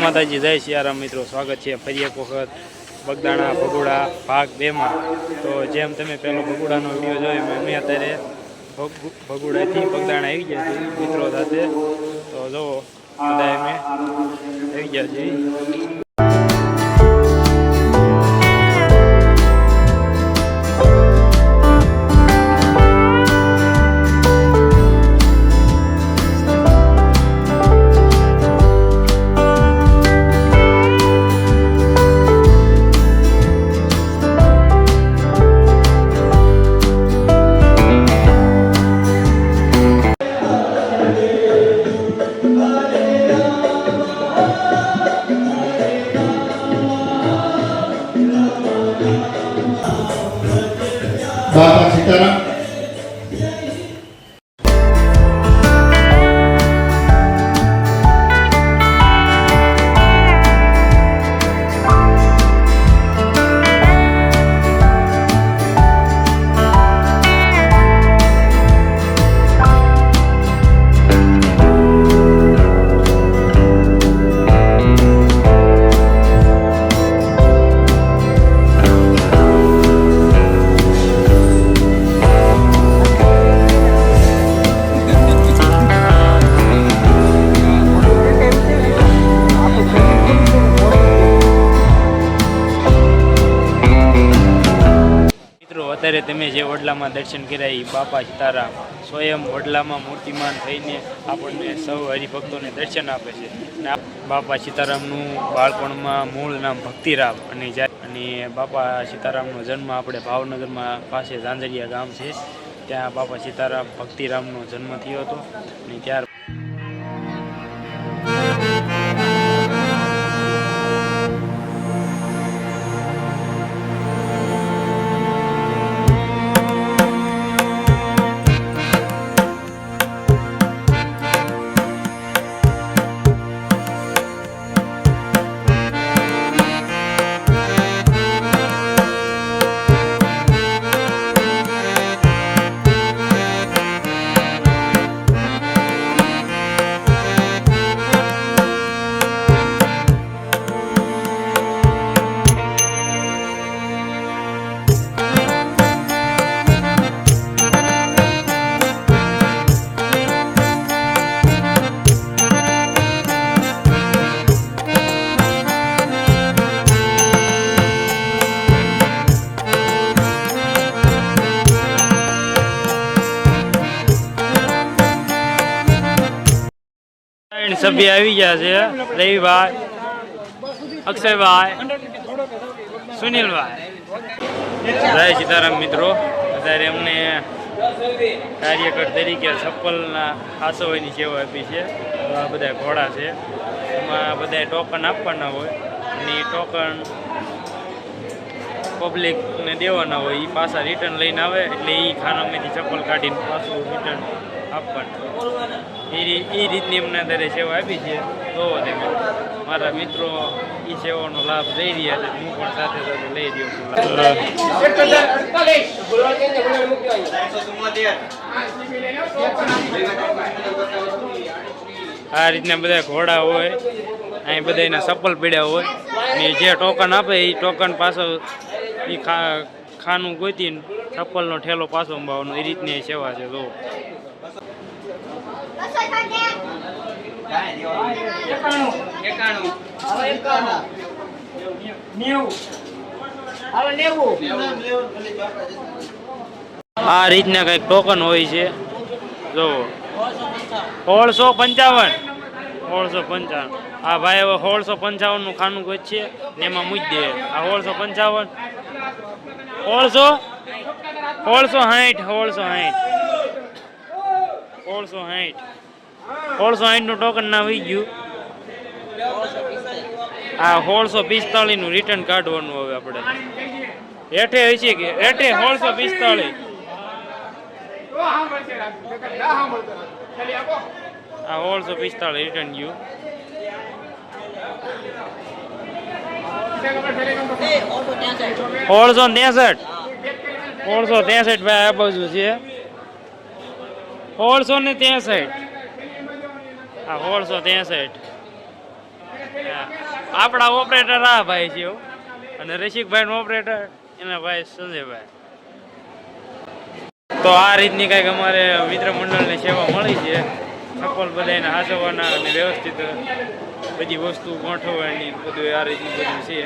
માતાજી, જય સિયારામ મિત્રો. સ્વાગત છે ફરી એક વખત બગદાણા ભગુડા ભાગ 2 માં. તો જેમ તમે પહેલો ભગુડાનો વિડીયો જોયો, અમે અત્યારે ભગુડાથી બગદાણા આવી ગયા છીએ મિત્રો સાથે. તો જુઓ, બધા અમે આવી ગયા છીએ. બાપા સીતારામ. અત્યારે તમે જે વડલામાં દર્શન કર્યા એ બાપા સીતારામ સ્વયં વડલામાં મૂર્તિમાન થઈને આપણને સૌ હરિભક્તોને દર્શન આપે છે. અને બાપા સીતારામનું બાળપણમાં મૂળ નામ ભક્તિરામ, અને બાપા સીતારામનો જન્મ આપણે ભાવનગરમાં પાસે ઝાંઝરિયા ગામ છે, ત્યાં બાપા સીતારામ ભક્તિરામનો જન્મ થયો હતો. અને ત્યાર સભ્ય આવી ગયા છે, રવિભાઈ, અક્ષયભાઈ, સુનિલભાઈ. જય સીતારામ મિત્રો. અત્યારે અમને કાર્યકર તરીકે ચપ્પલના આસોની સેવા આપી છે. આ બધા ઘોડા છે, એમાં બધા ટોકન આપવાના હોય, અને એ ટોકન પબ્લિકને દેવાના હોય. એ પાછા રિટર્ન લઈને આવે એટલે એ ખાનામાંથી ચપ્પલ કાઢીને પાછું રિટર્ન આપવાનું. એ રીતની અમને અત્યારે સેવા આપી છે. તો તમે મારા મિત્રો એ સેવાનો લાભ લઈ રહ્યા છે, હું પણ સાથે સાથે લઈ રહ્યો છું. આ રીતના બધા ઘોડા હોય, અહીં બધા એના ચપ્પલ પીડ્યા હોય, ને જે ટોકન આપે એ ટોકન પાછો એ ખાનું ગોતીને ચપ્પલનો ઠેલો પાછો અંબાવવાનો. એ રીતની સેવા છે. તો આ રીતના કઈક ટોકન હોય છે. જો 1655. હા ભાઈ, હવે 1655 નું ખાનું કોઈ છે ને એમાં મૂકી દે. આ 1655, 1660 નું ટોકન ના વહી ગયું. આ 1645 નું રિટર્ન કાઢવાનું. હવે આપણે હેઠે હોય છે કે હેઠે 1645. આ 1645 રિટર્ન ગયું. 1663 ભાઈ, આ બાજુ છે 1663. આ 1663. આપણા ઓપરેટર આ ભાઈ છે હો. અને રસિકભાઈ નો ઓપરેટર એના ભાઈ સંજયભાઈ. તો આ રીતની કંઈક અમારે મિત્ર મંડળની સેવા મળી છે. સફળ બધાને હાચવવાના અને વ્યવસ્થિત બધી વસ્તુ ગોઠવવાની બધું આ રીતનું બધું છે.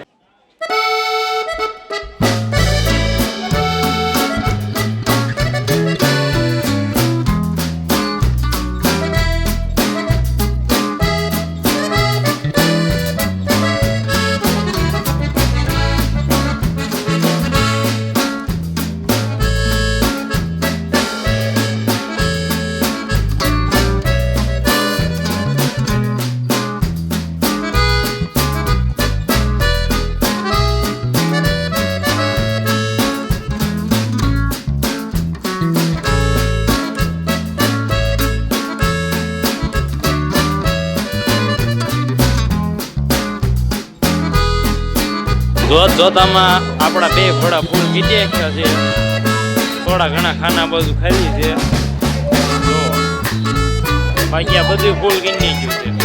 જોતામાં આપણા 2 ઘોડા ફૂલ કીધી નાખ્યા છે. થોડા ઘણા ખાના બધું ખાલી છે. જો બાકી આ બધું ફૂલ કીધી નાખ્યું છે.